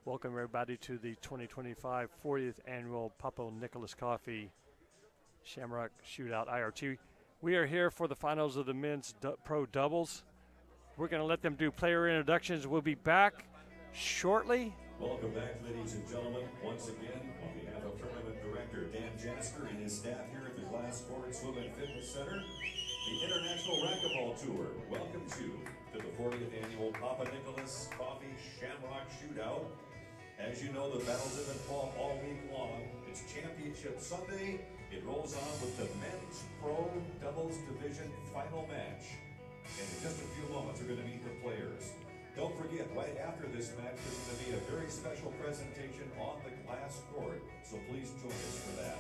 Welcome everybody to the 2025 40th Annual Papa Nicholas Coffee Shamrock Shootout IRT. We are here for the finals of the men's pro doubles. We're going to let them do player introductions. We'll be back shortly. Welcome back, ladies and gentlemen. Once again, on behalf of Tournament Director Dan Jasker and his staff here at the Glass Court Swim and Fitness Center, the International Racquetball Tour welcomes you to the 40th Annual Papa Nicholas Coffee Shamrock Shootout. As you know, the battles have been fought all week long. It's Championship Sunday. It rolls on with the Men's Pro Doubles Division final match. And in just a few moments, we're going to meet the players. Don't forget, right after this match, there's going to be a very special presentation on the glass court. So please join us for that.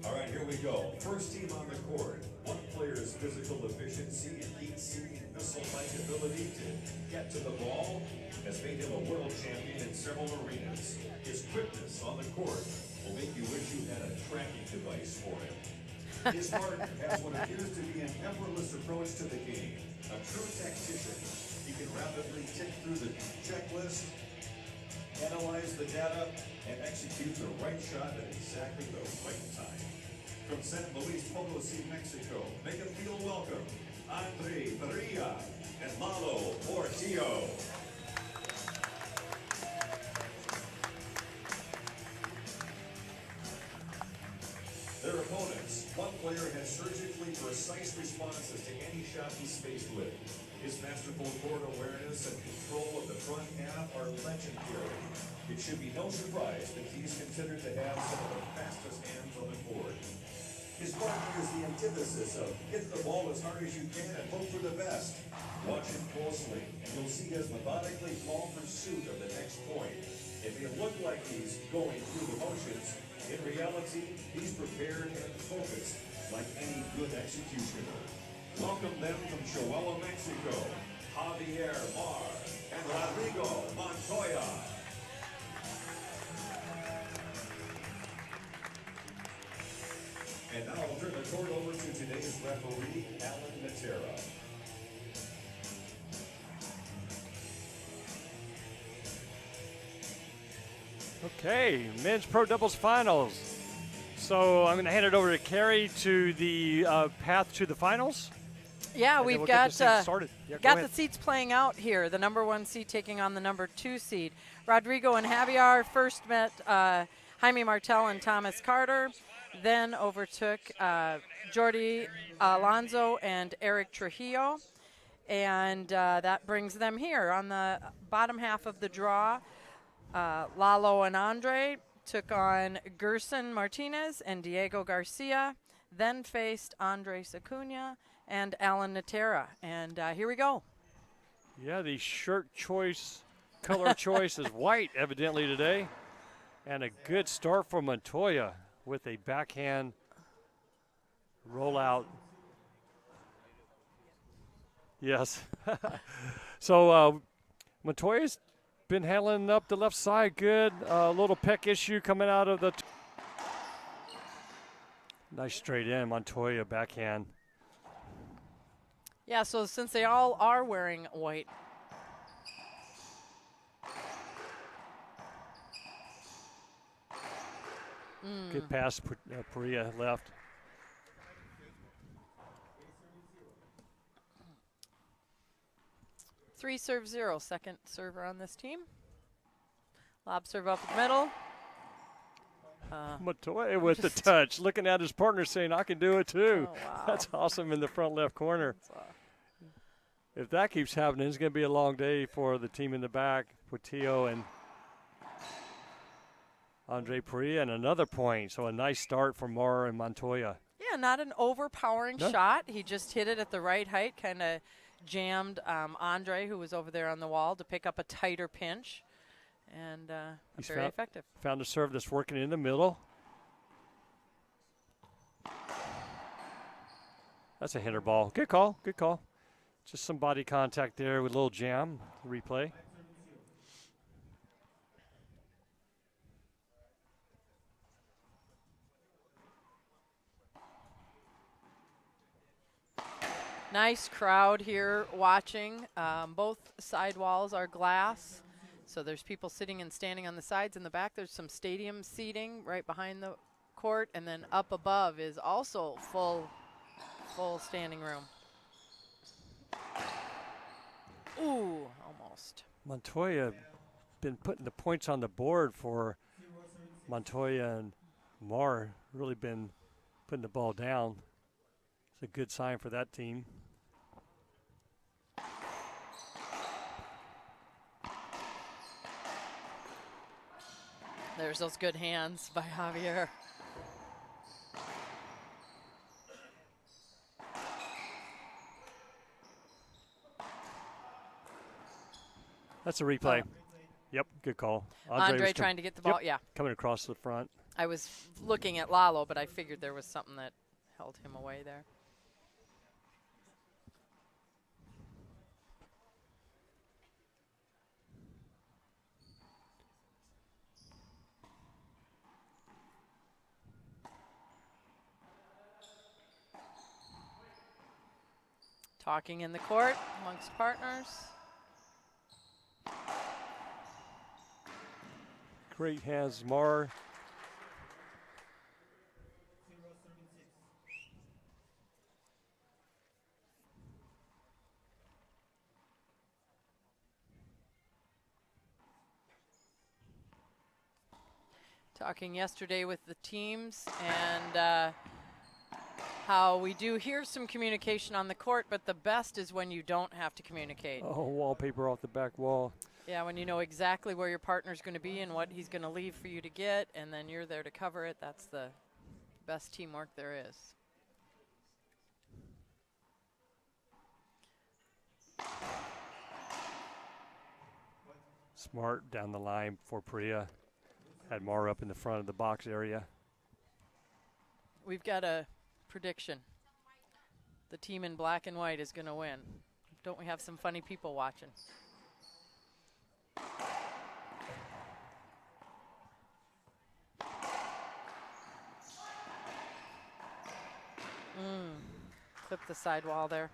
All right, here we go. First team on the court. One player's physical efficiency and heat-seeking missile-like ability to get to the ball has made him a world champion in several arenas. His quickness on the court will make you wish you had a tracking device for him. His partner has what appears to be an effortless approach to the game. A true tactician. He can rapidly tick through the checklist, analyze the data, and execute the right shot at exactly the right time. From San Luis Potosí, Mexico, make him feel welcome, Parrilla and Portillo. Their opponents, one player has surgically precise responses to any shot he's faced with. His masterful court awareness and control of the front half are legendary. It should be no surprise that he's considered to have some of the fastest hands on the court. His partner is the antithesis of hit the ball as hard as you can and hope for the best. Watch him closely, and you'll see his methodically calm pursuit of the next point. It may look like he's going through the motions. In reality, he's prepared and focused like any good executioner. Welcome them from Chihuahua, Mexico, Javier Mar and Rodrigo Montoya. And now I'll turn the court over to today's referee, Alan Natera. Okay, men's pro doubles finals. So I'm going to hand it over to Carrie to the path to the finals. Yeah, we've got the seats playing out here. The number 1 seed taking on the number 2 seed. Rodrigo and Javier first met Jaime Martel and Thomas Carter, then overtook Jordi Alonso and Eric Trujillo, and that brings them here on the bottom half of the draw. Lalo and Andre took on Gerson Martinez and Diego Garcia, then faced Andres Acuna and Alan Natera. And here we go. Yeah, the shirt choice, color choice is white evidently today. And a good start for Montoya with a backhand rollout. Yes. So Montoya's been handling up the left side good. A little peck issue coming out of the. Nice straight in, Montoya backhand. Yeah, so since they all are wearing white. Good pass, Parrilla left. Three serve 0, second server on this team. Lob serve up the middle. Montoya with the touch, looking at his partner saying, I can do it too. Oh, wow. That's awesome in the front left corner. If that keeps happening, it's going to be a long day for the team in the back, Portillo and Andre Parrilla, and another point. So a nice start for Mar and Montoya. Yeah, not an overpowering shot. He just hit it at the right height, kind of jammed Andre, who was over there on the wall, to pick up a tighter pinch. And very effective. Found a serve that's working in the middle. That's a hitter ball. Good call, good call. Just some body contact there with a little jam. Replay. Nice crowd here watching. Both side walls are glass, so there's people sitting and standing on the sides. In the back, there's some stadium seating right behind the court, and then up above is also full standing room. Ooh, almost. Montoya been putting the points on the board for Montoya, and Marr really been putting the ball down. It's a good sign for that team. There's those good hands by Javier. That's a replay. Yep, good call. Andre trying to get the ball, yep, yeah. Coming across the front. I was looking at Lalo, but I figured there was something that held him away there. Talking in the court amongst partners. Great hands, Marr. Talking yesterday with the teams and how we do hear some communication on the court, but the best is when you don't have to communicate. Oh, wallpaper off the back wall. Yeah, when you know exactly where your partner's going to be and what he's going to leave for you to get, and then you're there to cover it. That's the best teamwork there is. Smart down the line for Parrilla. Had Marr up in the front of the box area. We've got a prediction. The team in black and white is going to win. Don't we have some funny people watching? Clip the sidewall there.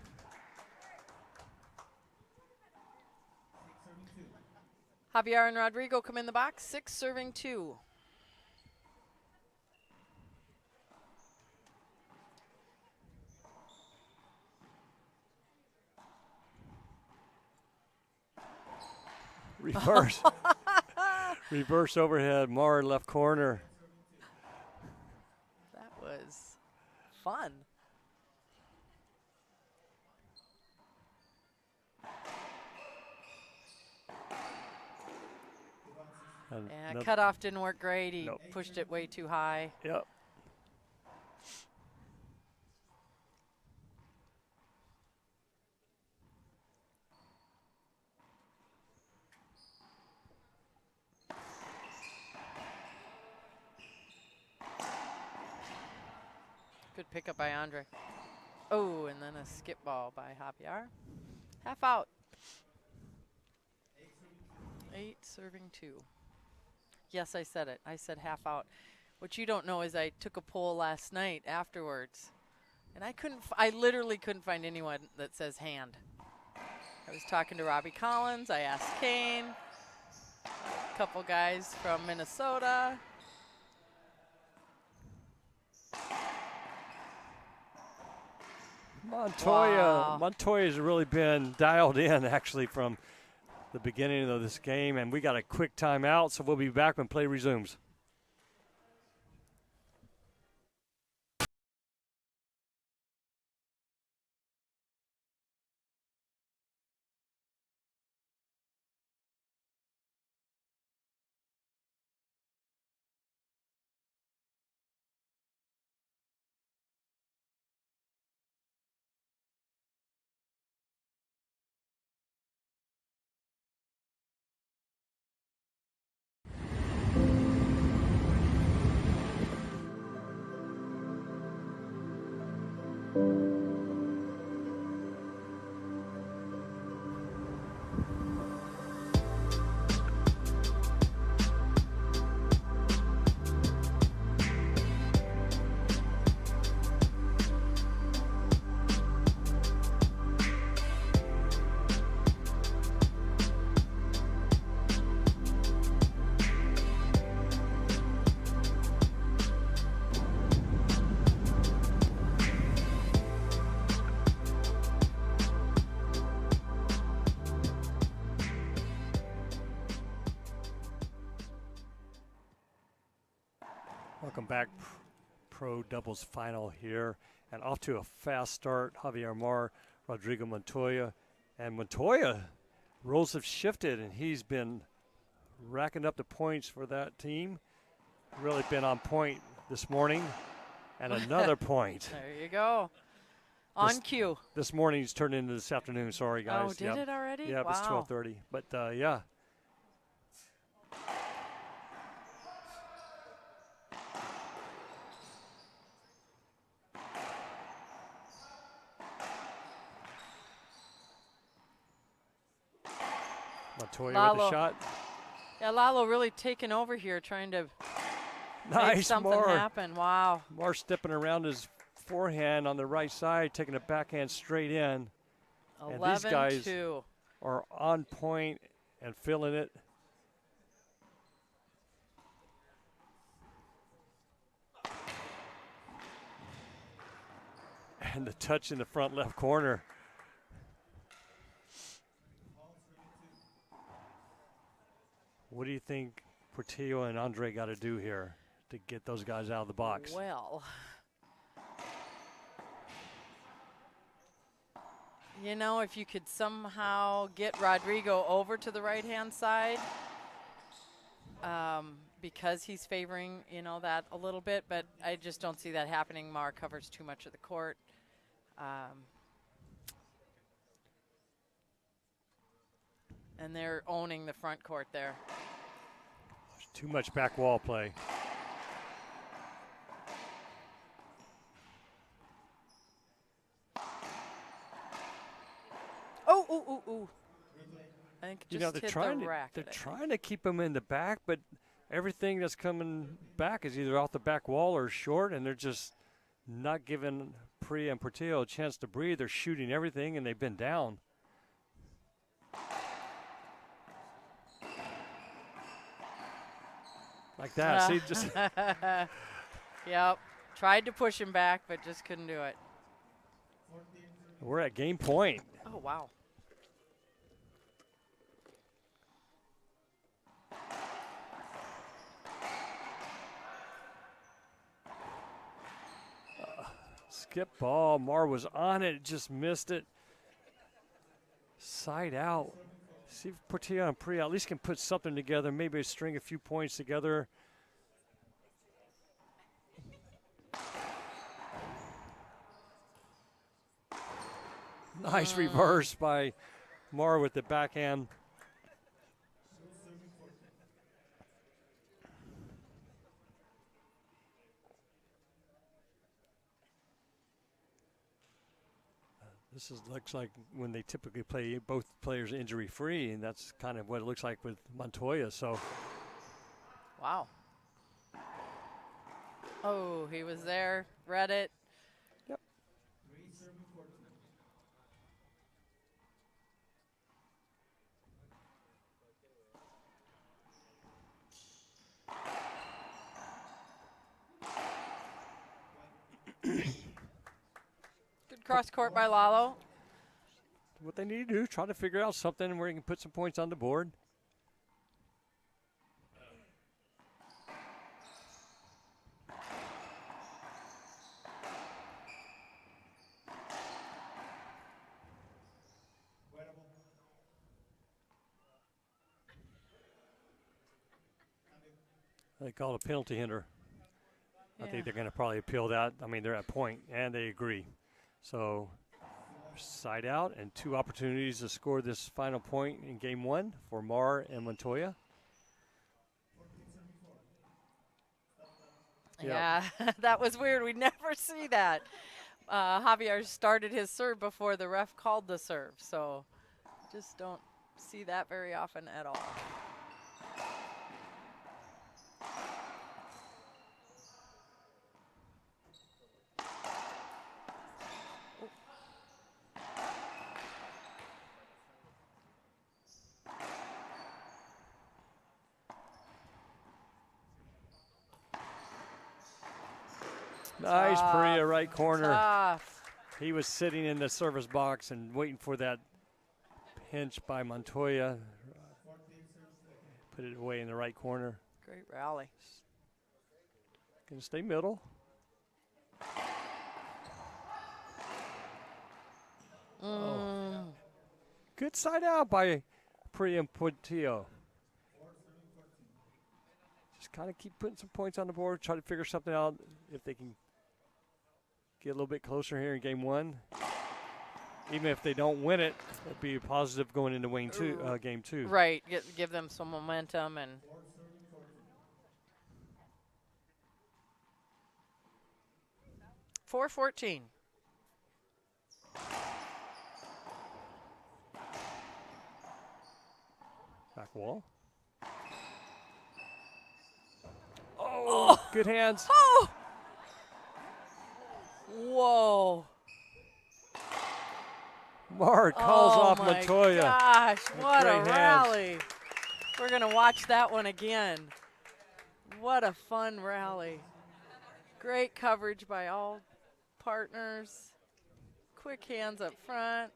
Javier and Rodrigo come in the box, 6 serving 2. Reverse. Reverse overhead, Marr left corner. That was fun. Yeah, cutoff didn't work great. He pushed it way too high. Yep. Good pickup by Andre. Oh, and then a skip ball by Javier. Half out. 8 serving 2. Yes, I said it. I said half out. What you don't know is I took a poll last night afterwards, and I literally couldn't find anyone that says hand. I was talking to Robbie Collins. I asked Kane, a couple guys from Minnesota. Montoya's really been dialed in actually from the beginning of this game, and we got a quick timeout, so we'll be back when play resumes. Welcome back, pro doubles final here. And off to a fast start, Javier Mar, Rodrigo Montoya. And Montoya, roles have shifted, and he's been racking up the points for that team. Really been on point this morning. And another point. There you go. On cue. This morning's turned into this afternoon. Sorry, guys. Oh, did it already? Yeah, wow. It's 12:30. But, yeah. Montoya with the shot. Yeah, Lalo really taking over here, trying to Nice, make something happen. Wow. Mar stepping around his forehand on the right side, taking a backhand straight in. 11-2. And these guys are on point and feeling it. And the touch in the front left corner. What do you think Portillo and Andre got to do here to get those guys out of the box? Well, you know, if you could somehow get Rodrigo over to the right-hand side, because he's favoring, you know, that a little bit, but I just don't see that happening. Mar covers too much of the court. And they're owning the front court there. There's too much back wall play. Ooh. I think You know, just they're hit trying the racket. they're trying to keep him in the back, but everything that's coming back is either off the back wall or short, and they're just not giving Parrilla and Portillo a chance to breathe. They're shooting everything, and they've been down. Like that. See, just Yep. Tried to push him back, but just couldn't do it. we're at game point. Oh, wow. Skip ball. Mar was on it, just missed it. Side out. See if Portillo and Parrilla at least can put something together, maybe string a few points together. Nice reverse by Mar with the backhand. Looks like when they typically play both players injury-free, and that's kind of what it looks like with Montoya. So, wow. Oh, he was there, read it. Yep. Cross court by Lalo. What they need to do, try to figure out something where you can put some points on the board. They call it a penalty hinder. Yeah. I think they're going to probably appeal that. I mean, they're at point, and they agree. So, side out, and two opportunities to score this final point in game one for Mar and Montoya. Yeah, that was weird. We never see that. Javier started his serve before the ref called the serve, so just don't see that very often at all. Nice Parrilla right corner. Tough. He was sitting in the service box and waiting for that pinch by Montoya. Put it away in the right corner. Great rally. Gonna stay middle. Oh. Good side out by Parrilla and Portillo. Just kind of keep putting some points on the board, try to figure something out if they can get a little bit closer here in game one. Even if they don't win it, it'd be a positive going into game two. Right, give them some momentum. And 4-14. Back wall. Oh, good hands. Oh! Whoa. Marr calls off my Montoya. Gosh, what a great hands. rally. We're going to watch that one again. What a fun rally. Great coverage by all partners. Quick hands up front.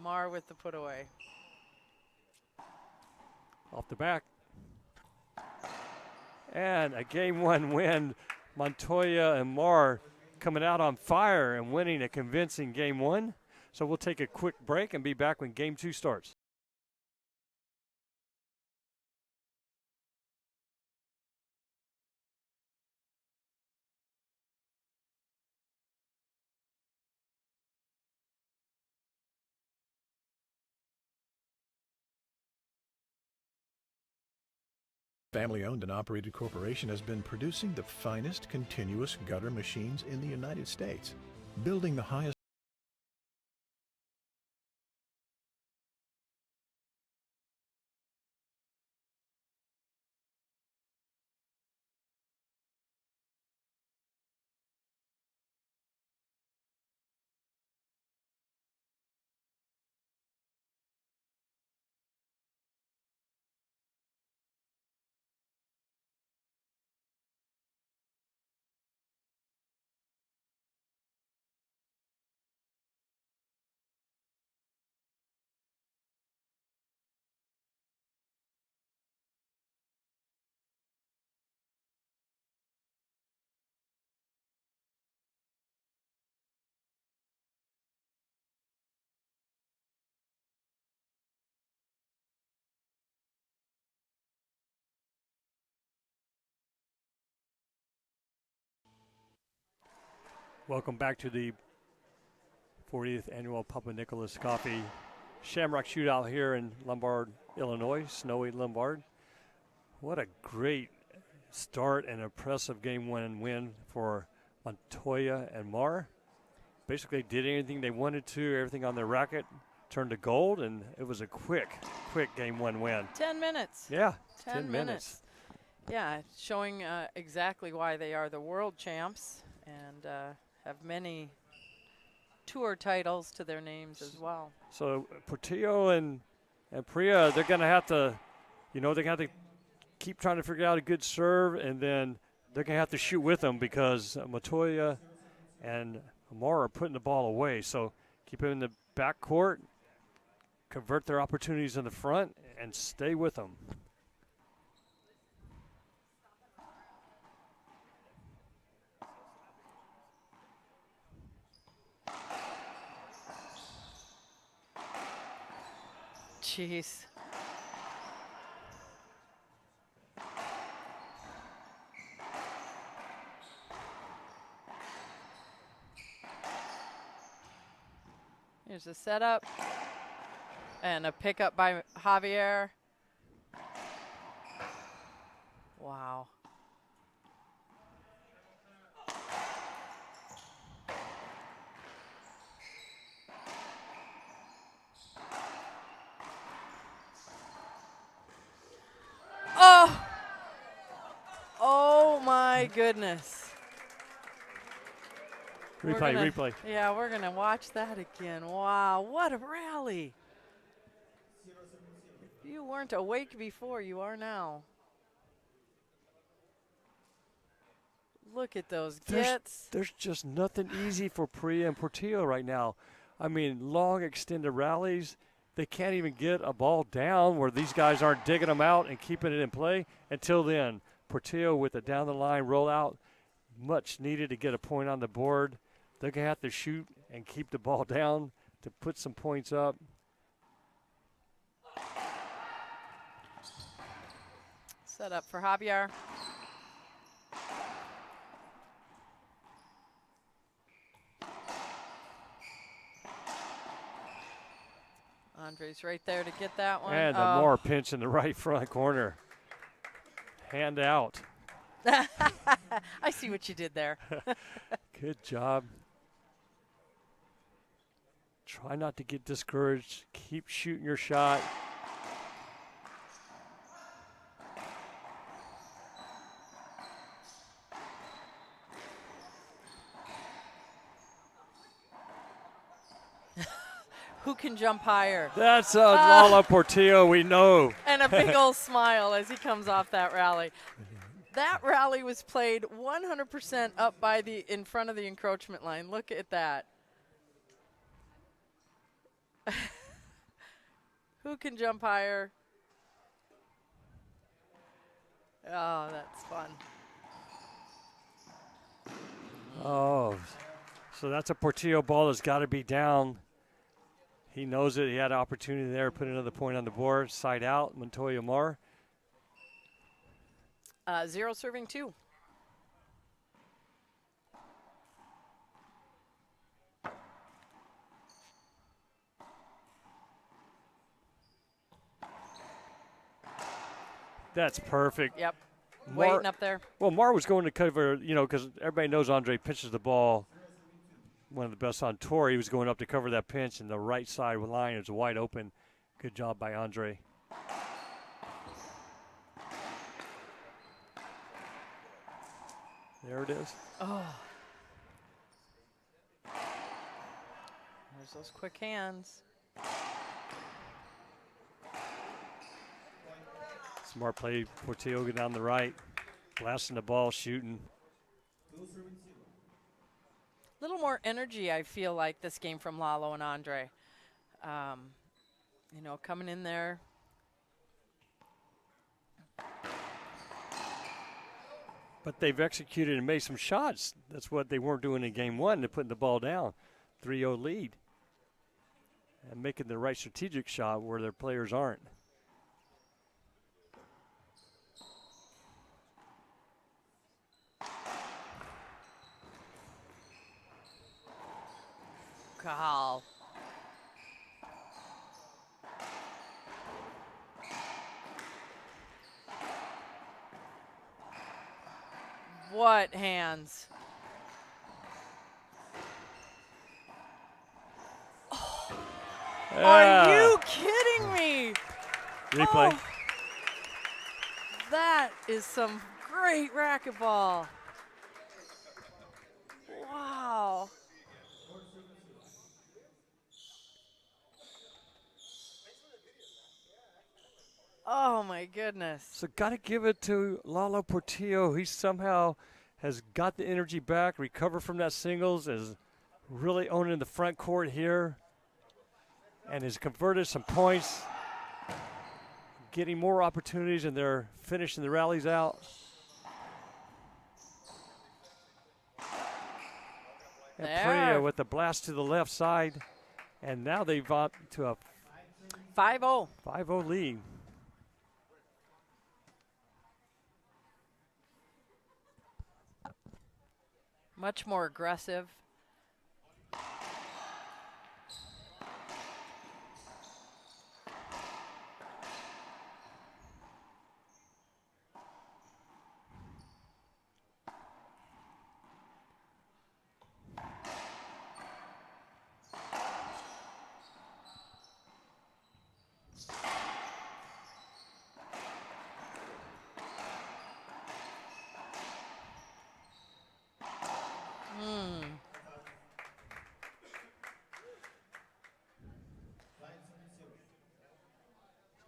Marr with the put away. Off the back. And a game one win. Montoya and Marr coming out on fire and winning a convincing game one. So we'll take a quick break and be back when game two starts. Family-owned and operated corporation has been producing the finest continuous gutter machines in the United States, building the highest Welcome back to the 40th annual Papa Nicholas Coffee Shamrock Shootout here in Lombard, Illinois, snowy Lombard. What a great start and impressive game one win for Montoya and Marr. Basically did anything they wanted to, everything on their racket turned to gold, and it was a quick game one win. 10 minutes. Yeah, 10 minutes. Yeah, showing exactly why they are the world champs and have many tour titles to their names as well. So Portillo and Parrilla, they're going to have to, keep trying to figure out a good serve, and then they're going to have to shoot with them because Montoya and Marr are putting the ball away. So keep it in the back court, convert their opportunities in the front, and stay with them. Jeez. Here's a setup and a pickup by Javier. Wow. Oh! Oh my goodness. Replay. Yeah, we're going to watch that again. Wow, what a rally. If you weren't awake before, you are now. Look at those gets. There's just nothing easy for Parrilla and Portillo right now. I mean, long extended rallies, they can't even get a ball down where these guys aren't digging them out and keeping it in play. Until then, Portillo with a down-the-line rollout, much needed to get a point on the board. They're going to have to shoot and keep the ball down to put some points up. Set up for Javier. Andre's right there to get that one. And a more pinch in the right front corner. Hand out. I see what you did there. Good job. Try not to get discouraged. Keep shooting your shot. Who can jump higher? That's Lalo Portillo, we know. And a big old smile as he comes off that rally. That rally was played 100% up by in front of the encroachment line. Look at that. Who can jump higher? Oh, that's fun. Oh, so that's a Portillo ball that's got to be down. He knows it. He had an opportunity there. Put another point on the board. Side out, Montoya Mar. 0 serving 2. That's perfect. Yep. Waiting up there. Well, Mar was going to cover, because everybody knows Andre pitches the ball. One of the best on tour. He was going up to cover that pinch, and the right side line is wide open. Good job by Andre. There it is. Oh. There's those quick hands. Smart play. Portillo go down the right. Blasting the ball, shooting. A little more energy, I feel like, this game from Lalo and Andre. Coming in there. But they've executed and made some shots. That's what they weren't doing in game one. They're putting the ball down. 3-0 lead. And making the right strategic shot where their players aren't. Call. What hands? Oh. Are you kidding me? Replay. Oh. That is some great racquetball. Wow. Oh, my goodness. So got to give it to Lalo Portillo. He somehow has got the energy back, recovered from that singles, is really owning the front court here, and has converted some points, getting more opportunities, and they're finishing the rallies out. And Parrilla with the blast to the left side, and now they've got to a 5-0. 5-0 lead. Much more aggressive.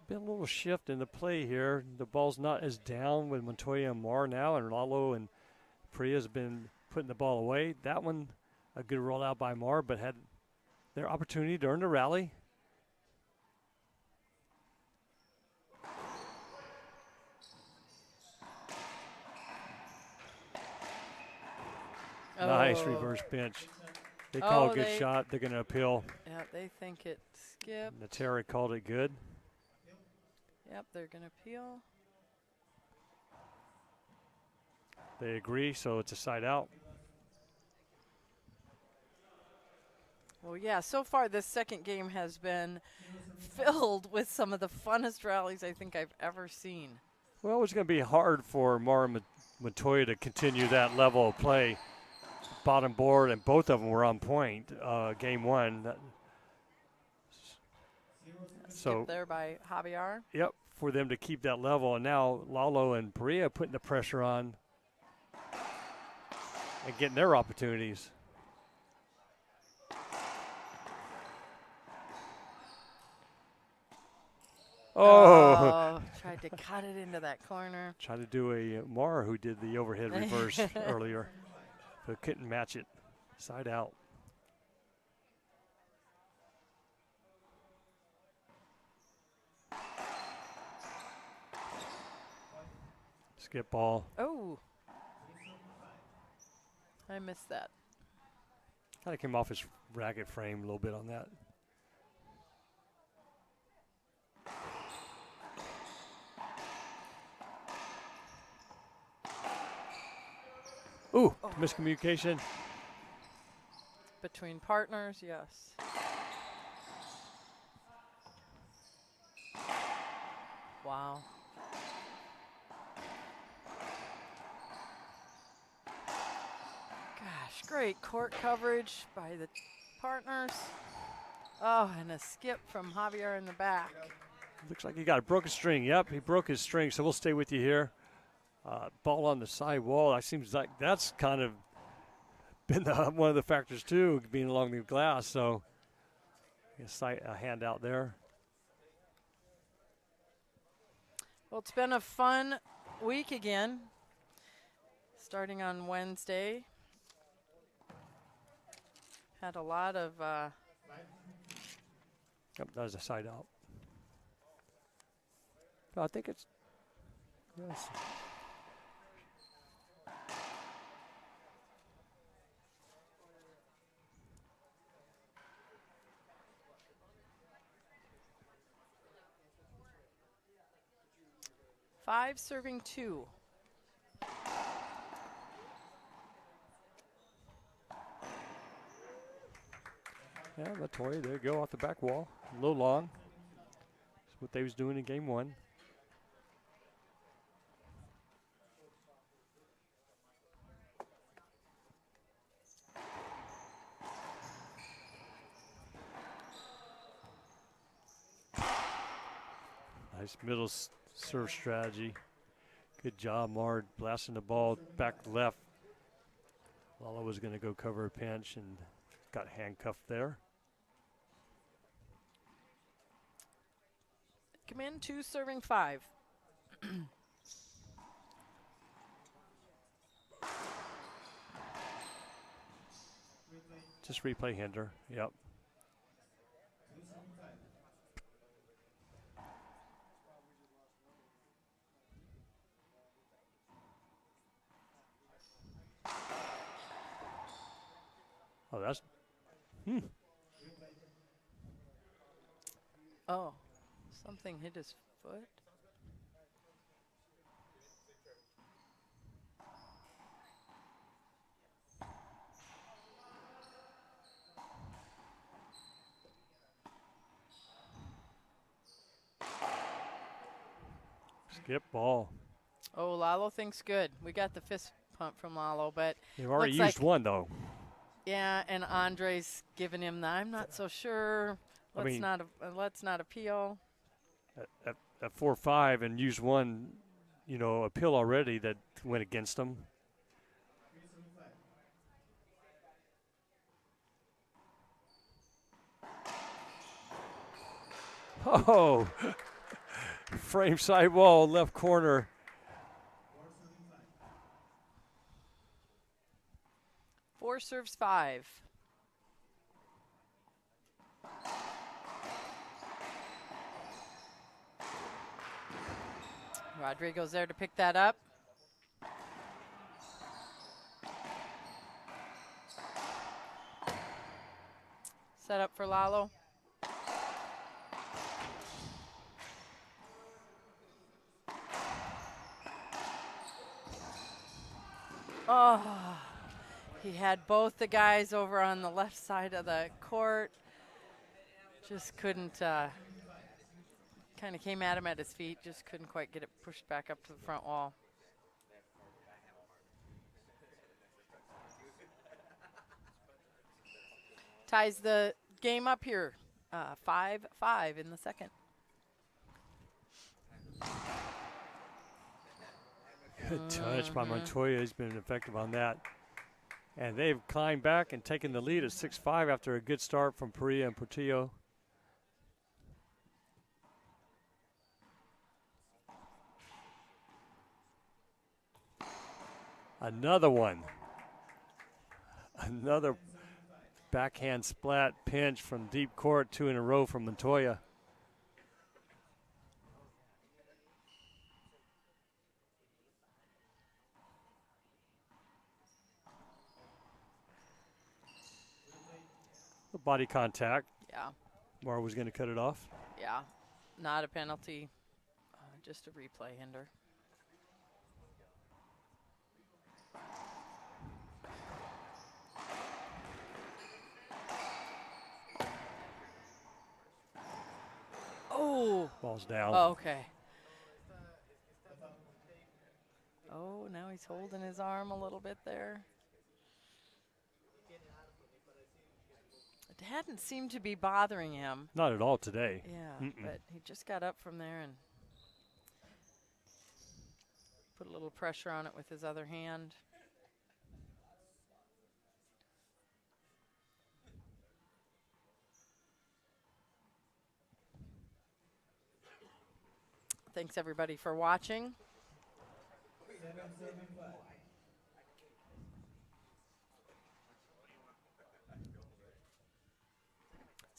Been a little shift in the play here. The ball's not as down with Montoya and Mar now, and Lalo and Parrilla's been putting the ball away. That one, a good rollout by Mar, but had their opportunity to earn the rally. Nice Oh. reverse pinch. They call Oh, a good they- shot. They're going to appeal. Yeah, they think it skipped. Natera called it good. Yep, they're going to appeal. They agree, so it's a side out. Well, yeah, so far this second game has been filled with some of the funnest rallies I think I've ever seen. Well, it's going to be hard for Mara Montoya to continue that level of play. Bottom board, and both of them were on point. Game one. So Skip there by Javier. yep, for them to keep that level. And now Lalo and Parrilla putting the pressure on and getting their opportunities. Oh. Tried to cut it into that corner. Tried to do a Mara who did the overhead reverse earlier, but couldn't match it. Side out. Skip ball. Oh. I missed that. Kind of came off his racket frame a little bit on that. Ooh, miscommunication. Between partners, yes. Wow. Gosh, great court coverage by the partners. Oh, and a skip from Javier in the back. Looks like he got a broken string. Yep, he broke his string, so we'll stay with you here. Ball on the side wall. That seems like that's kind of been one of the factors, too, being along the glass. So a hand out there. Well, it's been a fun week again, starting on Wednesday. Had a lot of Yep, that was a side out. No, I think it's yes. five serving two. Yeah, Montoya, there you go, off the back wall. A little long. That's what they was doing in game one. Nice middle serve strategy. Good job, Mard, blasting the ball back left. Lala was going to go cover a pinch and got handcuffed there. Come in, two serving five. Just replay hinder. Yep. Oh, that's. Oh, something hit his foot. Skip ball. Oh, Lalo thinks good. We got the fist pump from Lalo, but They've already looks used like- one, though. yeah, and Andre's giving him the, I'm not so sure. I Let's mean- let's not appeal. At 4-5 and used one, appeal already that went against them. Oh, frame side wall, left corner. Four serves five. Rodrigo's there to pick that up. Set up for Lalo. Oh, he had both the guys over on the left side of the court. Just couldn't, kind of came at him at his feet, just couldn't quite get it pushed back up to the front wall. Ties the game up here, 5-5 in the second. Good touch by Montoya. He's been effective on that. And they've climbed back and taken the lead at 6-5 after a good start from Parrilla and Portillo. Another one. Another backhand splat pinch from deep court, 2 in a row from Montoya. Body contact. Yeah. Mara was going to cut it off. Yeah, not a penalty, just a replay hinder. Oh. Ball's down. Oh, okay. Oh, now he's holding his arm a little bit there. It hadn't seemed to be bothering him. Not at all today. Yeah, but he just got up from there and put a little pressure on it with his other hand. Thanks everybody for watching.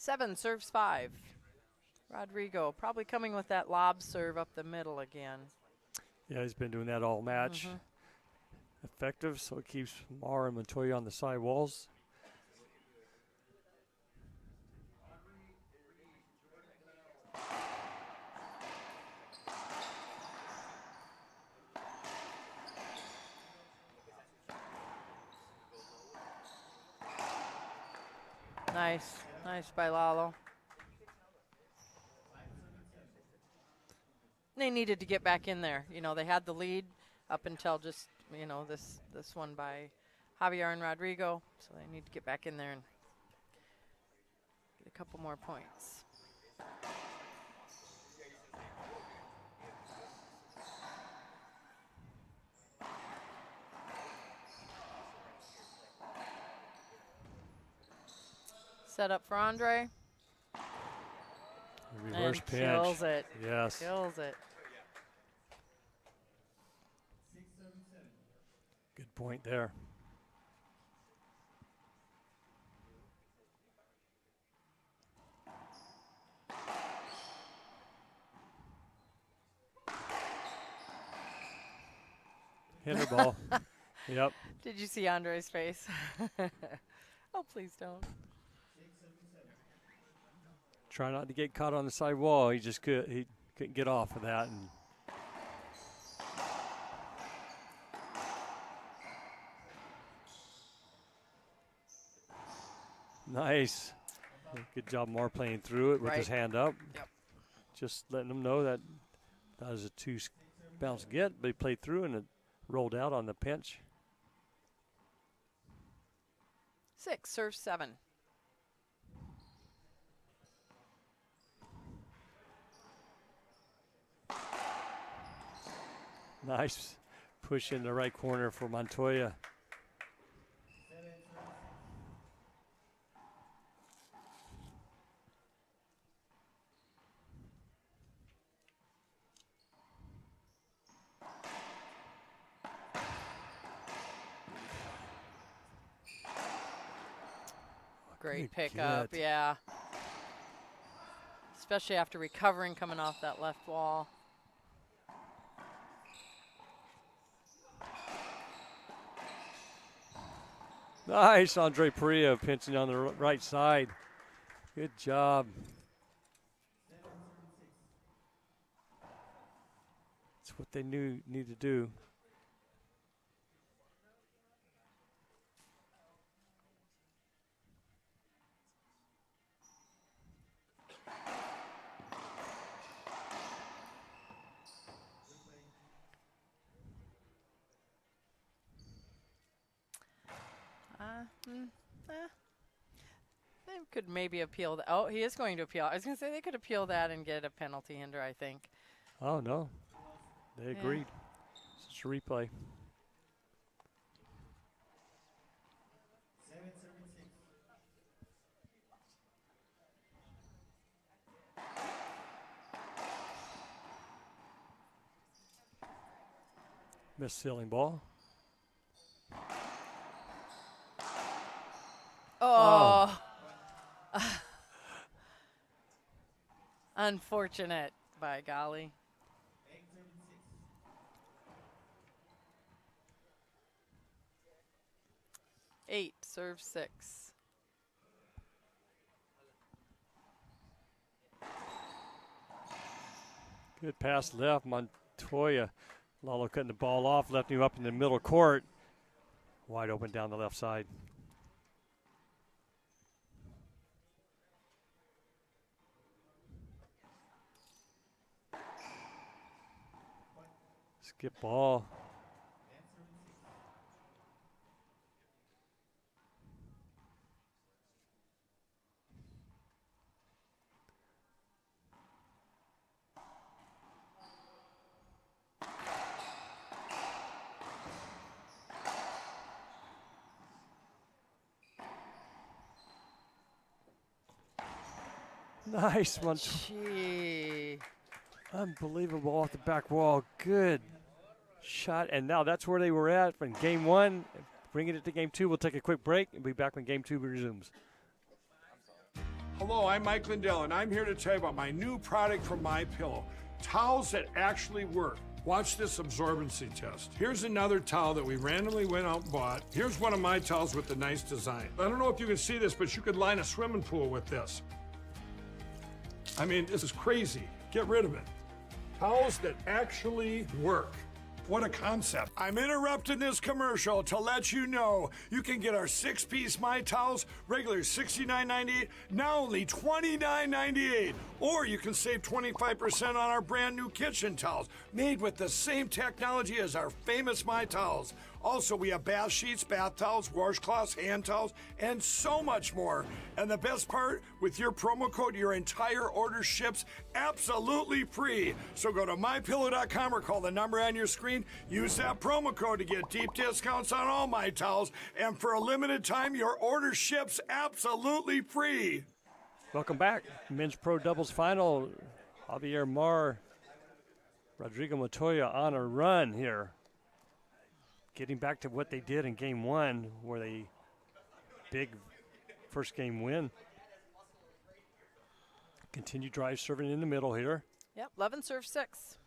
7 serves 5. Rodrigo probably coming with that lob serve up the middle again. Yeah, he's been doing that all match. Effective, so it keeps Mara and Montoya on the side walls. Nice. Nice by Lalo. They needed to get back in there. You know, they had the lead up until just, you know, this one by Javier and Rodrigo. So they need to get back in there and get a couple more points. Set up for Andre. Reverse and pinch. Kills it. Yes. Kills it. Good point there. Hitter ball. Yep. Did you see Andre's face? Oh, please don't. Try not to get caught on the side wall. He couldn't get off of that. And nice. Good job, Mar playing through it with his hand up. Yep. Just letting them know that that was a 2 bounce get, but he played through and it rolled out on the pinch. 6 serves 7. Nice push in the right corner for Montoya. Great pickup, yeah. Especially after recovering coming off that left wall. Nice, Andre Parrilla pinching on the right side. Good job. That's what they need to do. They could maybe appeal that. Oh, he is going to appeal. I was going to say they could appeal that and get a penalty hinder, I think. Oh, no. They agreed. It's just a replay. Missed ceiling ball. Oh. Unfortunate, by golly. Eight, serve 6. Good pass left. Montoya. Lalo cutting the ball off, left him up in the middle court. Wide open down the left side. Skip ball. Nice one. Gee. Unbelievable off the back wall. Good shot. And now that's where they were at from game 1. Bringing it to game 2. We'll take a quick break and be back when game 2 resumes. Hello, I'm Mike Lindell, and I'm here to tell you about my new product from MyPillow. Towels that actually work. Watch this absorbency test. Here's another towel that we randomly went out and bought. Here's one of my towels with the nice design. I don't know if you can see this, but you could line a swimming pool with this. I mean, this is crazy. Get rid of it. Towels that actually work. What a concept. I'm interrupting this commercial to let you know you can get our 6-piece My Towels, regular $69.98, now only $29.98. Or you can save 25% on our brand new kitchen towels, made with the same technology as our famous My Towels. Also, we have bath sheets, bath towels, washcloths, hand towels, and so much more. And the best part, with your promo code, your entire order ships absolutely free. So go to mypillow.com or call the number on your screen. Use that promo code to get deep discounts on all My Towels. And for a limited time, your order ships absolutely free. Welcome back. Men's Pro Doubles Final. Javier Mar, Rodrigo Montoya on a run here. Getting back to what they did in game 1, where they big first game win. Continue drive serving in the middle here. Yep, 11 serve 6.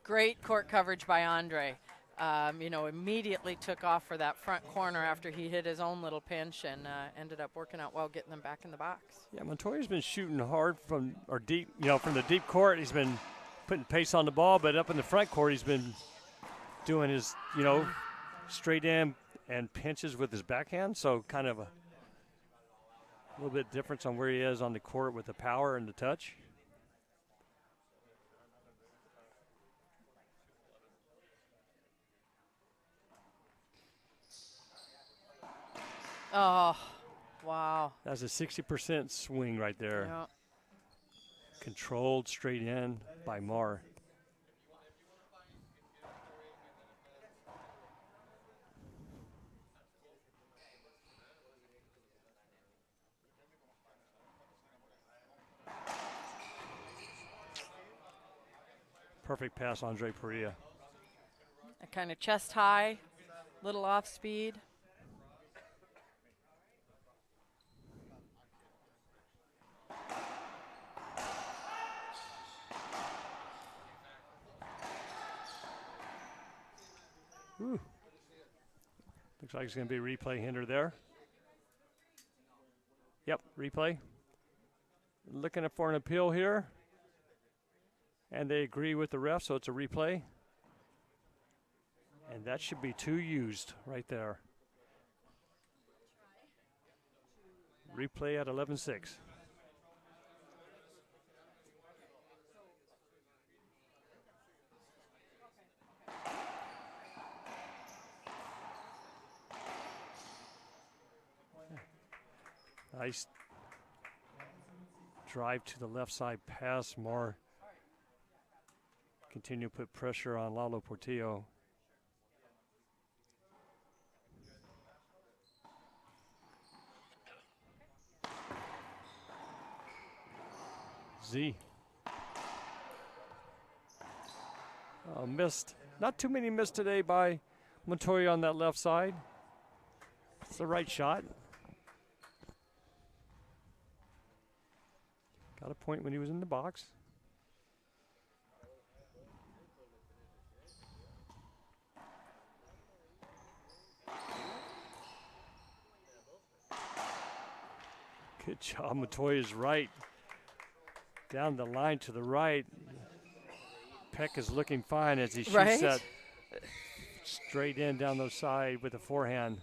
Great court coverage by Andre. Immediately took off for that front corner after he hit his own little pinch and ended up working out well, getting them back in the box. Yeah, Montoya's been shooting hard from the deep court. He's been putting pace on the ball, but up in the front court, he's been doing his, straight in and pinches with his backhand. So kind of a little bit difference on where he is on the court with the power and the touch. Oh, wow. That's a 60% swing right there. Yeah. Controlled straight in by Mar. Perfect pass, Andre Parrilla. A kind of chest high, little off speed. Ooh. Looks like it's going to be a replay hinder there. Yep, replay. Looking for an appeal here. And they agree with the ref, so it's a replay. And that should be 2 used right there. Replay at 11-6. Nice drive to the left side pass. More continue to put pressure on Lalo Portillo. Z. Missed. Not too many missed today by Montoya on that left side. It's the right shot. Got a point when he was in the box. Good job. Montoya's right. Down the line to the right. Peck is looking fine as he shoots that straight in down the side with a forehand.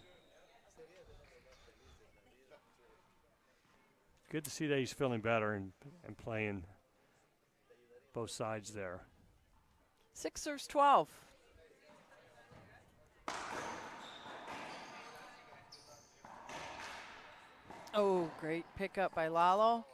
Good to see that he's feeling better and playing both sides there. 6 serves 12. Oh, great pickup by Lalo.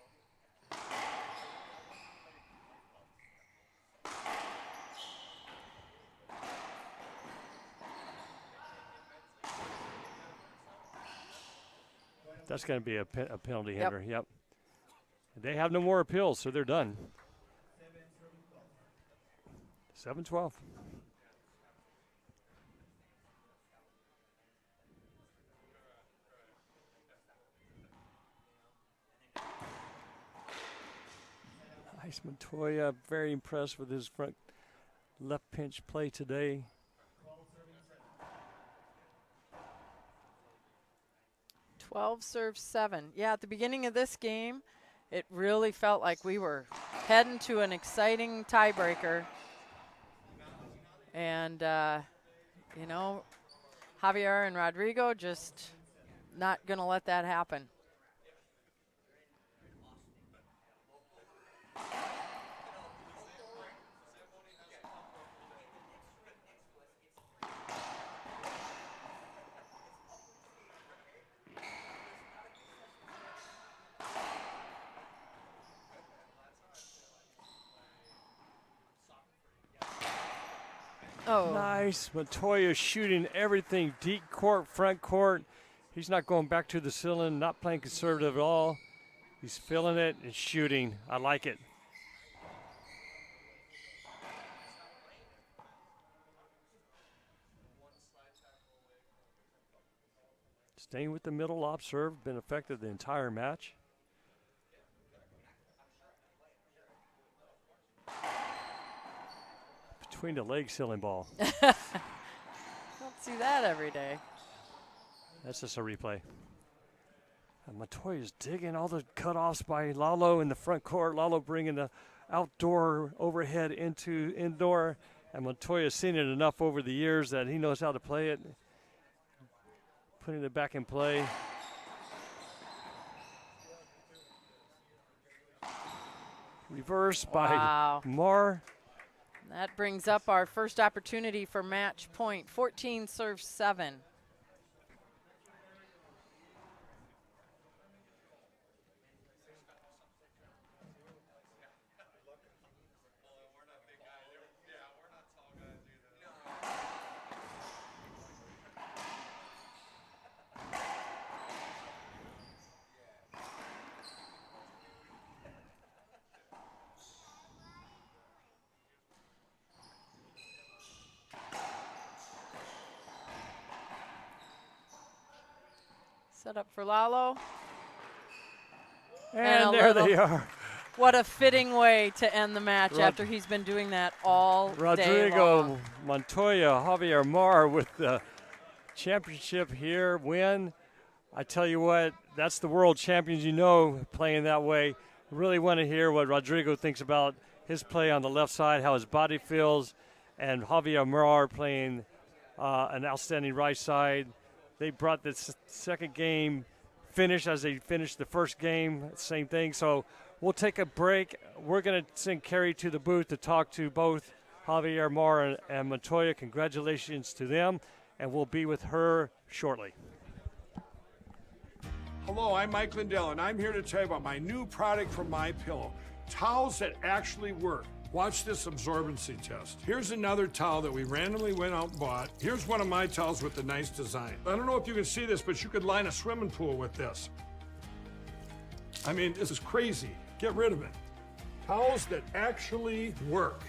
That's going to be a penalty hitter. Yep. They have no more appeals, so they're done. 7-12. Nice Montoya. Very impressed with his front left pinch play today. Serve 7. Yeah, at the beginning of this game, it really felt like we were heading to an exciting tiebreaker. And, you know, Javier and Rodrigo just not going to let that happen. Oh. Nice. Montoya shooting everything. Deep court, front court. He's not going back to the ceiling, not playing conservative at all. He's feeling it and shooting. I like it. Staying with the middle lob serve, been effective the entire match. Between the leg ceiling ball. Don't see that every day. That's just a replay. And Montoya's digging all the cutoffs by Lalo in the front court. Lalo bringing the outdoor overhead into indoor. And Montoya's seen it enough over the years that he knows how to play it. Putting it back in play. Reverse by Mar. That brings up our first opportunity for match point. 14 serve 7. Set up for Lalo. And there they are. What a fitting way to end the match after he's been doing that all day Rodrigo long. Montoya, Javier Mar with the championship here, win. I tell you what, that's the world champions, playing that way. Really want to hear what Rodrigo thinks about his play on the left side, how his body feels, and Javier Mar playing an outstanding right side. They brought this second game finish as they finished the first game, same thing. So we'll take a break. We're going to send Carrie to the booth to talk to both Javier Mar and Montoya. Congratulations to them, and we'll be with her shortly. Hello, I'm Mike Lindell, and I'm here to tell you about my new product from MyPillow, towels that actually work. Watch this absorbency test. Here's another towel that we randomly went out and bought. Here's one of my towels with the nice design. I don't know if you can see this, but you could line a swimming pool with this. I mean, this is crazy. Get rid of it. Towels that actually work.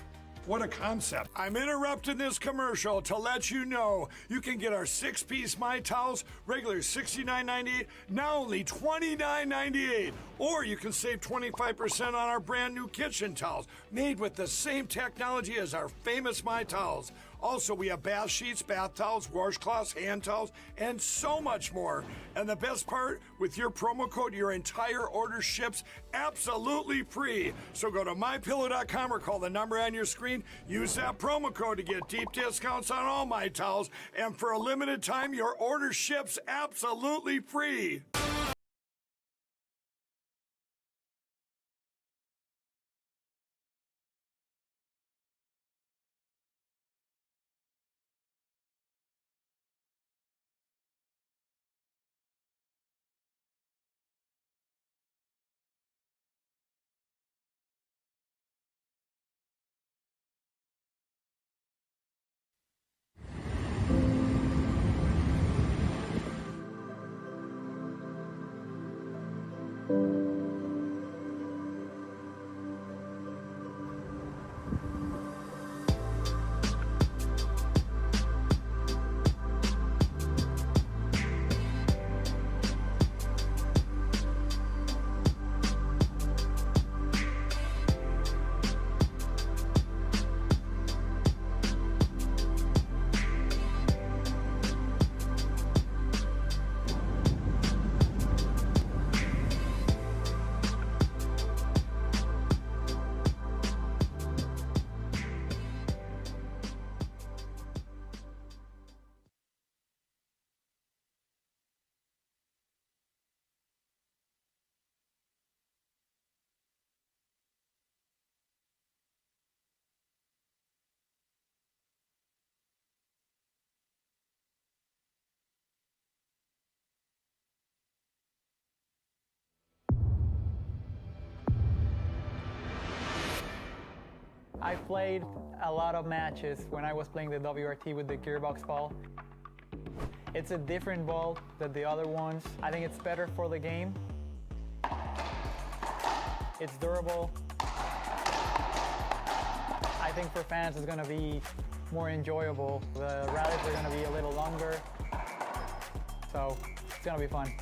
What a concept. I'm interrupting this commercial to let you know you can get our 6-piece My Towels, regular $69.98, now only $29.98. Or you can save 25% on our brand new kitchen towels, made with the same technology as our famous My Towels. Also, we have bath sheets, bath towels, washcloths, hand towels, and so much more. And the best part, with your promo code, your entire order ships absolutely free. So go to mypillow.com or call the number on your screen. Use that promo code to get deep discounts on all My Towels. And for a limited time, your order ships absolutely free. I played a lot of matches when I was playing the WRT with the gearbox ball. It's a different ball than the other ones. I think it's better for the game. It's durable. I think for fans it's going to be more enjoyable. The rallies are going to be a little longer, so it's going to be fun.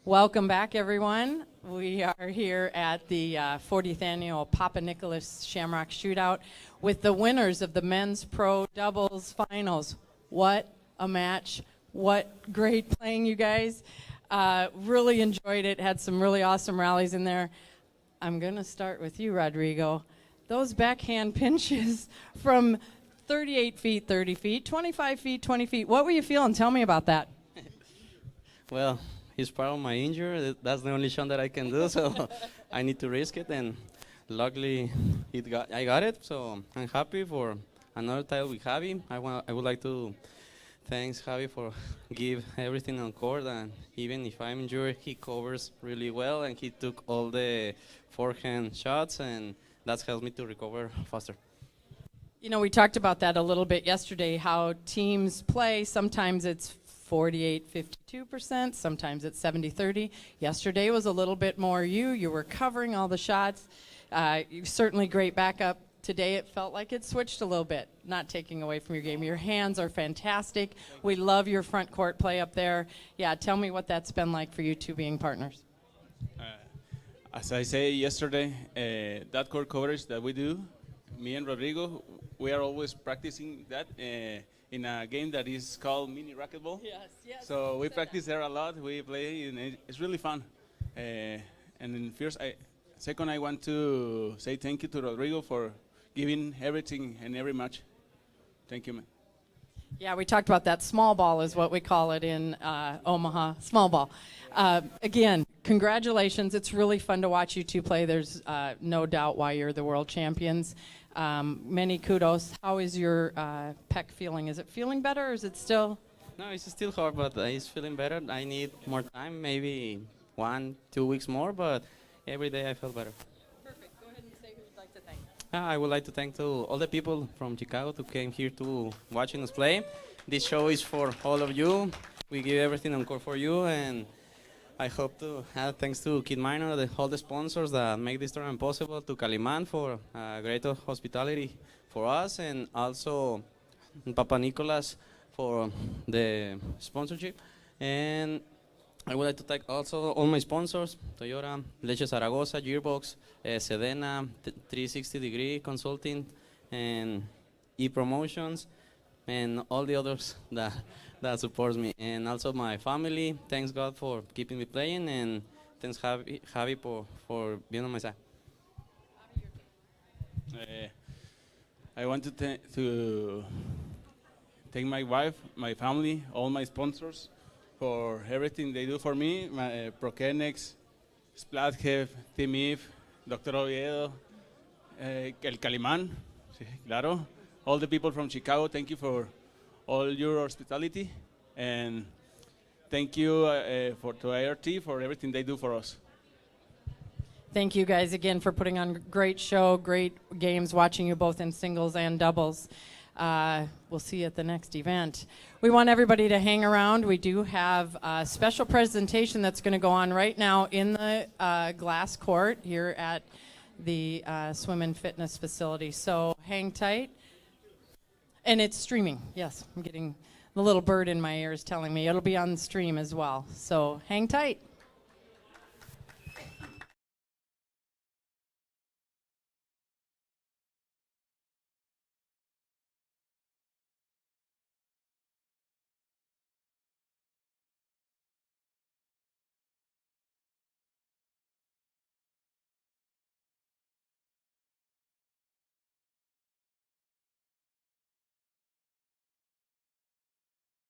Welcome back, everyone. We are here at the 40th annual Papa Nicholas Shamrock Shootout with the winners of the men's pro doubles finals. What a match. What great playing, you guys. Really enjoyed it. Had some really awesome rallies in there. I'm going to start with you, Rodrigo. Those backhand pinches from 38 feet, 30 feet, 25 feet, 20 feet. What were you feeling? Tell me about that. Well, it's part of my injury. That's the only shot that I can do, so I need to risk it. And luckily, I got it. So I'm happy for another title with Javi. I would like to thanks Javi for give everything on court, and even if I'm injured, he covers really well, and he took all the forehand shots, and that's helped me to recover faster. You know, we talked about that a little bit yesterday, how teams play. Sometimes it's 48-52%, sometimes it's 70-30. Yesterday was a little bit more you were covering all the shots. You certainly great backup. Today it felt like it switched a little bit, not taking away from your game. Your hands are fantastic. We love your front court play up there. Yeah, tell me what that's been like for you two being partners. As I say yesterday, that court coverage that we do, me and Rodrigo, we are always practicing that in a game that is called mini racquetball. Yes. So we practice there a lot. We play, and it's really fun. And then second, I want to say thank you to Rodrigo for giving everything in every match. Thank you, man. Yeah, we talked about that. Small ball is what we call it in Omaha. Small ball. Again, congratulations. It's really fun to watch you two play. There's no doubt why you're the world champions. Many kudos. How is your pec feeling? Is it feeling better, or is it still? No, it's still hard, but it's feeling better. I need more time, maybe 1-2 weeks more, but every day I feel better. Perfect. Go ahead and say who you'd like to thank. I would like to thank to all the people from Chicago who came here to watching us play. This show is for all of you. We give everything on court for you, and I hope to have thanks to Kid Minor, all the sponsors that make this tournament possible, to Calimán for great hospitality for us, and also Papa Nicolas for the sponsorship. And I would like to thank also all my sponsors, Toyota, Leche Zaragoza, Gearbox, Sedena, 360 Degree Consulting, and E-Promotions, and all the others that supports me. And also my family, thanks God for keeping me playing, and thanks Javi for being on my side. I want to thank my wife, my family, all my sponsors for everything they do for me, Prokenex, Splathead, Team Eve, Dr. Oviedo, El Calimán, sí, claro. All the people from Chicago, thank you for all your hospitality, and thank you to IRT for everything they do for us. Thank you guys again for putting on a great show, great games, watching you both in singles and doubles. We'll see you at the next event. We want everybody to hang around. We do have a special presentation that's going to go on right now in the glass court here at the Swim and Fitness facility. So hang tight. And it's streaming. Yes, I'm getting the little bird in my ears telling me it'll be on the stream as well. So hang tight.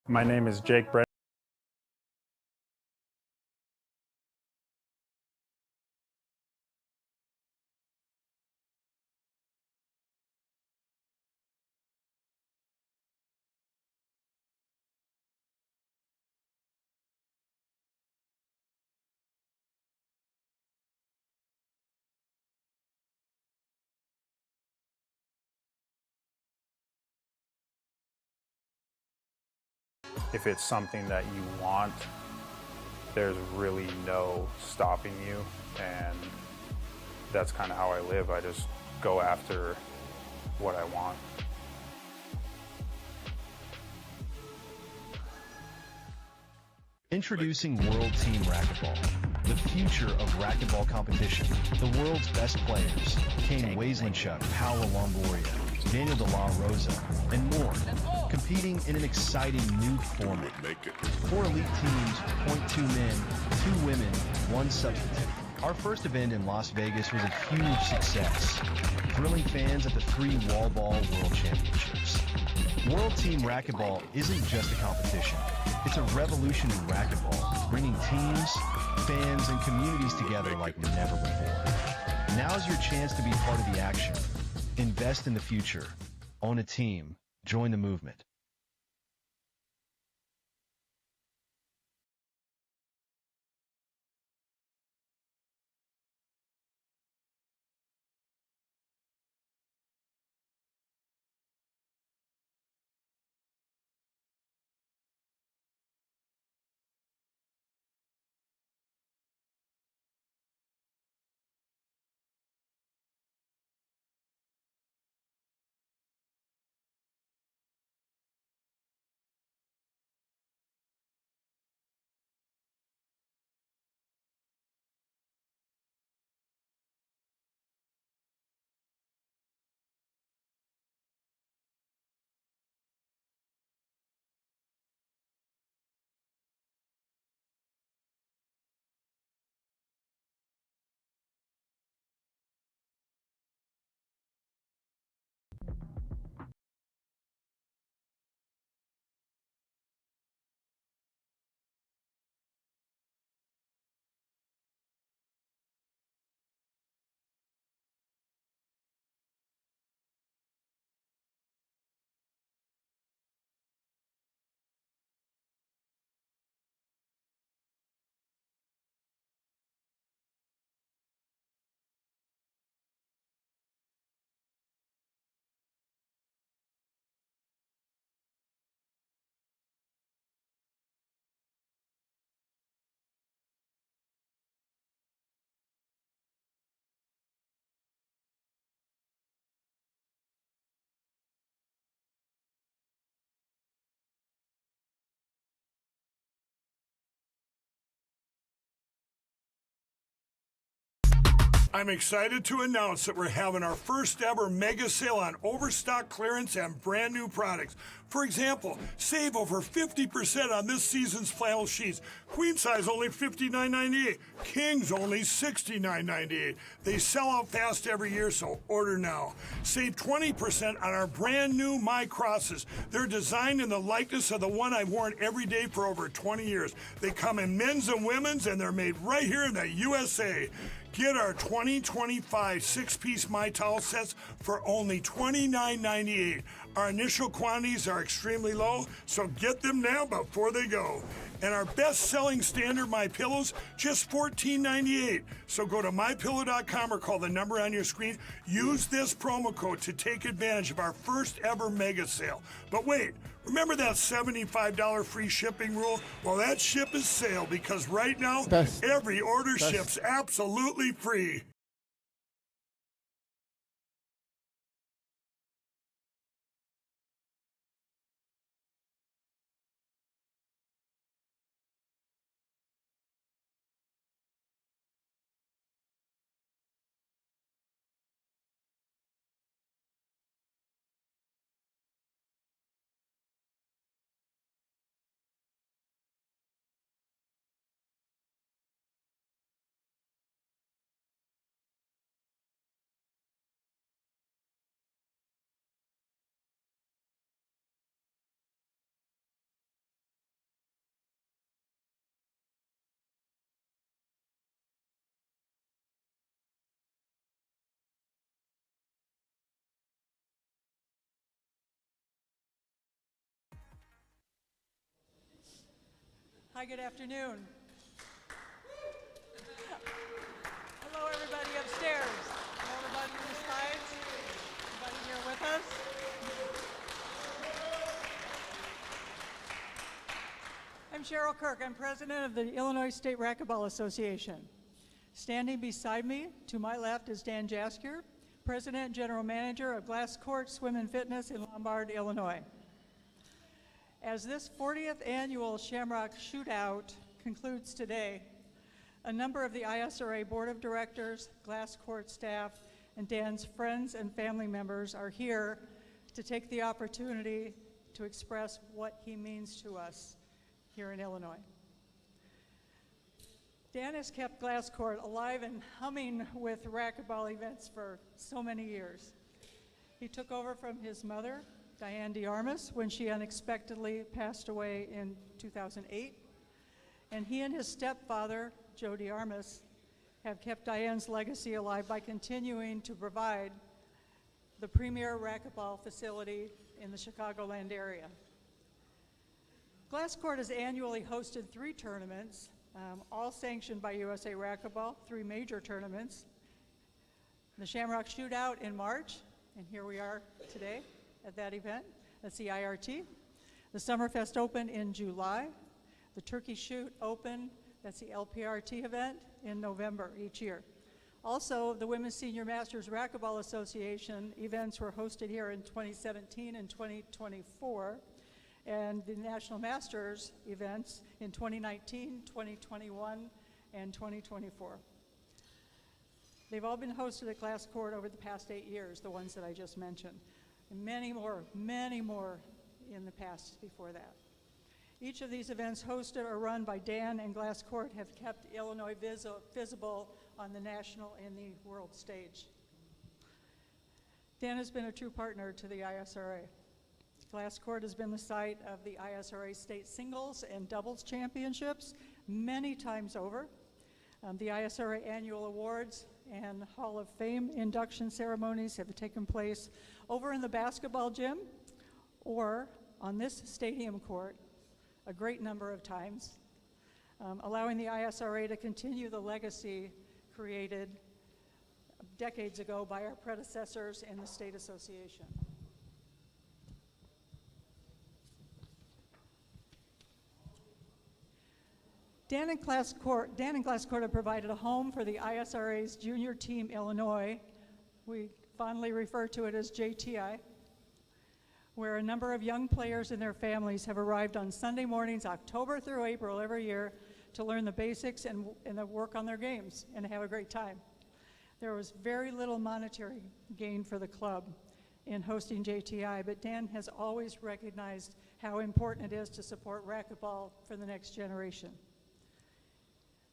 My name is Jake Brett. If it's something that you want, there's really no stopping you, and that's kind of how I live. I just go after what I want. Introducing World Team Racquetball, the future of racquetball competition. The world's best players, Kane Waislinchuk, Paolo Longoria, Daniel De La Rosa, and more, competing in an exciting new format. 4 elite teams, 0.2 men, 2 women, 1 substitute. Our first event in Las Vegas was a huge success, thrilling fans at the 3 Wall Ball World Championships. World Team Racquetball isn't just a competition. It's a revolution in racquetball, bringing teams, fans, and communities together like never before. Now's your chance to be part of the action. Invest in the future. Own a team. Join the movement. I'm excited to announce that we're having our first ever mega sale on overstock clearance and brand new products. For example, save over 50% on this season's flannel sheets. Queen size only $59.98. Kings only $69.98. They sell out fast every year, so order now. Save 20% on our brand new My Crosses. They're designed in the likeness of the one I've worn every day for over 20 years. They come in men's and women's, and they're made right here in the USA. Get our 2025 six-piece My Towel sets for only $29.98. Our initial quantities are extremely low, so get them now before they go. And our best-selling standard My Pillows, just $14.98. So go to mypillow.com or call the number on your screen. Use this promo code to take advantage of our first ever mega sale. But wait, remember that $75 free shipping rule? Well, that ship is sailed because right now, every order ships absolutely free. Hi, good afternoon. Hello, everybody upstairs. Hello, everybody on the sides. Everybody here with us. I'm Cheryl Kirk. I'm president of the Illinois State Racquetball Association. Standing beside me, to my left, is Dan Jaskier, president and general manager of Glass Court Swim and Fitness in Lombard, Illinois. As this 40th annual Shamrock Shootout concludes today, a number of the ISRA Board of Directors, Glass Court staff, and Dan's friends and family members are here to take the opportunity to express what he means to us here in Illinois. Dan has kept Glass Court alive and humming with racquetball events for so many years. He took over from his mother, Diane DeArmas, when she unexpectedly passed away in 2008. And he and his stepfather, Joe DeArmas, have kept Diane's legacy alive by continuing to provide the premier racquetball facility in the Chicagoland area. Glass Court has annually hosted 3 tournaments, all sanctioned by USA Racquetball, 3 major tournaments. The Shamrock Shootout in March, and here we are today at that event. That's the IRT. The Summerfest Open in July. The Turkey Shoot Open, that's the LPRT event, in November each year. Also, the Women's Senior Masters Racquetball Association events were hosted here in 2017 and 2024, and the National Masters events in 2019, 2021, and 2024. They've all been hosted at Glass Court over the past 8 years, the ones that I just mentioned. And many more in the past before that. Each of these events hosted or run by Dan and Glass Court have kept Illinois visible on the national and the world stage. Dan has been a true partner to the ISRA. Glass Court has been the site of the ISRA state singles and doubles championships many times over. The ISRA annual awards and Hall of Fame induction ceremonies have taken place over in the basketball gym or on this stadium court a great number of times, allowing the ISRA to continue the legacy created decades ago by our predecessors in the state association. Dan and Glass Court have provided a home for the ISRA's junior team Illinois. We fondly refer to it as JTI, where a number of young players and their families have arrived on Sunday mornings, October through April every year, to learn the basics and work on their games and have a great time. There was very little monetary gain for the club in hosting JTI, but Dan has always recognized how important it is to support racquetball for the next generation.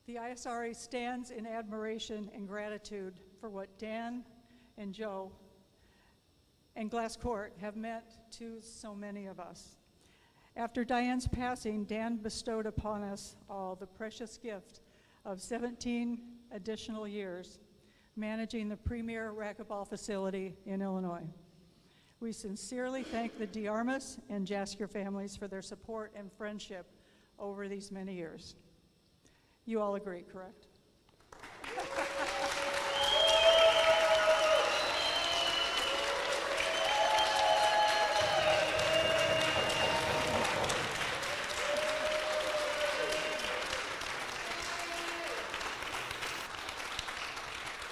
The ISRA stands in admiration and gratitude for what Dan and Joe and Glass Court have meant to so many of us. After Diane's passing, Dan bestowed upon us all the precious gift of 17 additional years managing the premier racquetball facility in Illinois. We sincerely thank the DeArmas and Jasker families for their support and friendship over these many years. You all agree, correct?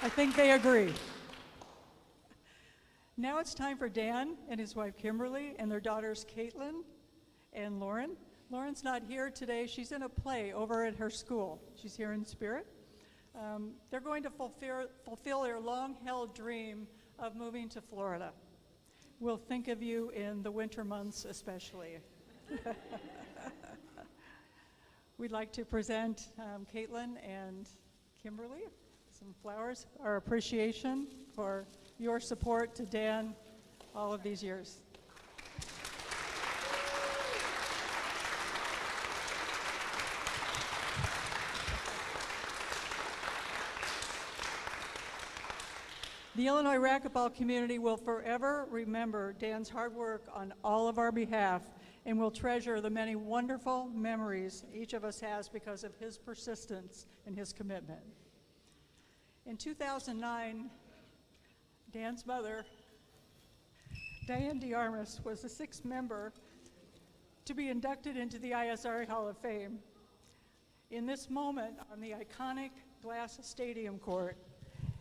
I think they agree. Now it's time for Dan and his wife Kimberly and their daughters Caitlin and Lauren. Lauren's not here today. She's in a play over at her school. She's here in spirit. They're going to fulfill their long-held dream of moving to Florida. We'll think of you in the winter months especially. We'd like to present Caitlin and Kimberly some flowers, our appreciation for your support to Dan all of these years. The Illinois racquetball community will forever remember Dan's hard work on all of our behalf and will treasure the many wonderful memories each of us has because of his persistence and his commitment. In 2009, Dan's mother, Diane DeArmas, was the sixth member to be inducted into the ISRA Hall of Fame. In this moment, on the iconic glass stadium court,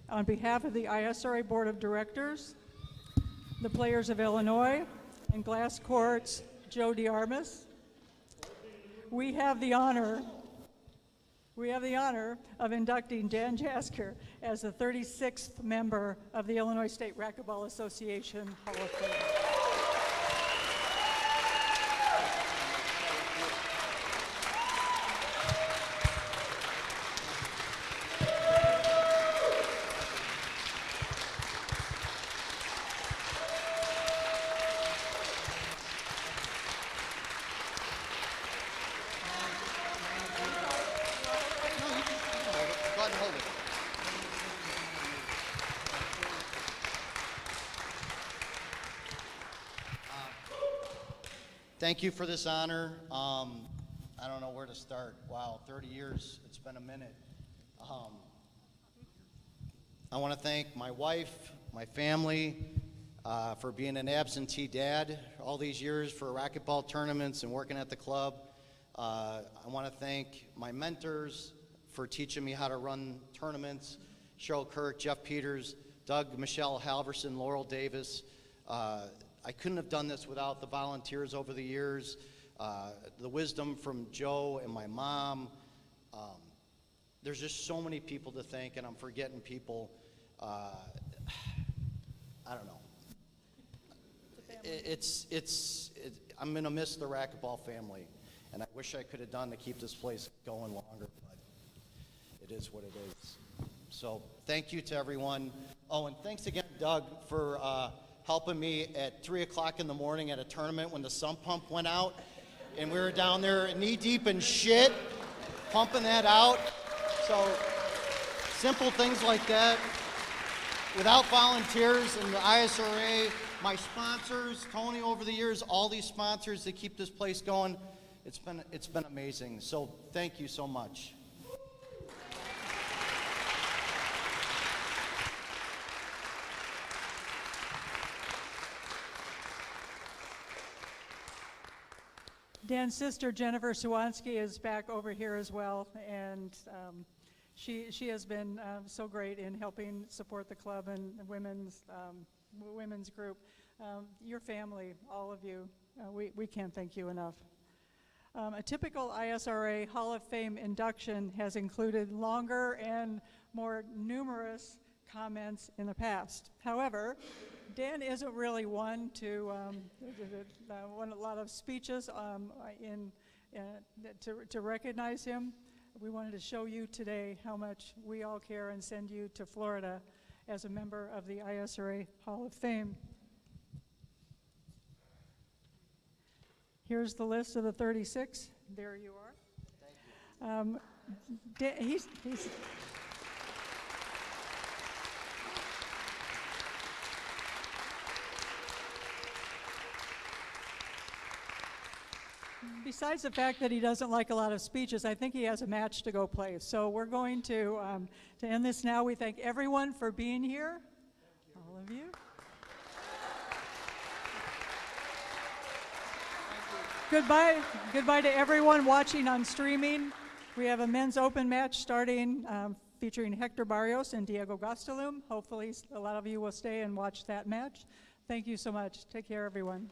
on behalf of the ISRA Board of Directors, the players of Illinois, and Glass Court's Joe DeArmas, we have the honor of inducting Dan Jasker as the 36th member of the Illinois State Racquetball Association Hall of Fame. Thank you for this honor. I don't know where to start. Wow, 30 years, it's been a minute. I want to thank my wife, my family, for being an absentee dad all these years for racquetball tournaments and working at the club. I want to thank my mentors for teaching me how to run tournaments, Cheryl Kirk, Jeff Peters, Doug, Michelle Halverson, Laurel Davis. I couldn't have done this without the volunteers over the years, the wisdom from Joe and my mom. There's just so many people to thank, and I'm forgetting people. I don't know. I'm going to miss the racquetball family, and I wish I could have done to keep this place going longer, but it is what it is. So thank you to everyone. Oh, and thanks again, Doug, for helping me at 3 o'clock in the morning at a tournament when the sump pump went out, and we were down there knee-deep in shit, pumping that out. So simple things like that. Without volunteers and the ISRA, my sponsors, Tony over the years, all these sponsors that keep this place going, it's been amazing. So thank you so much. Dan's sister, Jennifer Swansky, is back over here as well, and she has been so great in helping support the club and the women's group. Your family, all of you, we can't thank you enough. A typical ISRA Hall of Fame induction has included longer and more numerous comments in the past. However, Dan isn't really one to want a lot of speeches to recognize him. We wanted to show you today how much we all care and send you to Florida as a member of the ISRA Hall of Fame. Here's the list of the 36. There you are. He's besides the fact that he doesn't like a lot of speeches, I think he has a match to go play. So we're going to end this now. We thank everyone for being here, all of you. Goodbye to everyone watching on streaming. We have a men's open match starting featuring Hector Barrios and Diego Gastelum. Hopefully a lot of you will stay and watch that match. Thank you so much. Take care, everyone.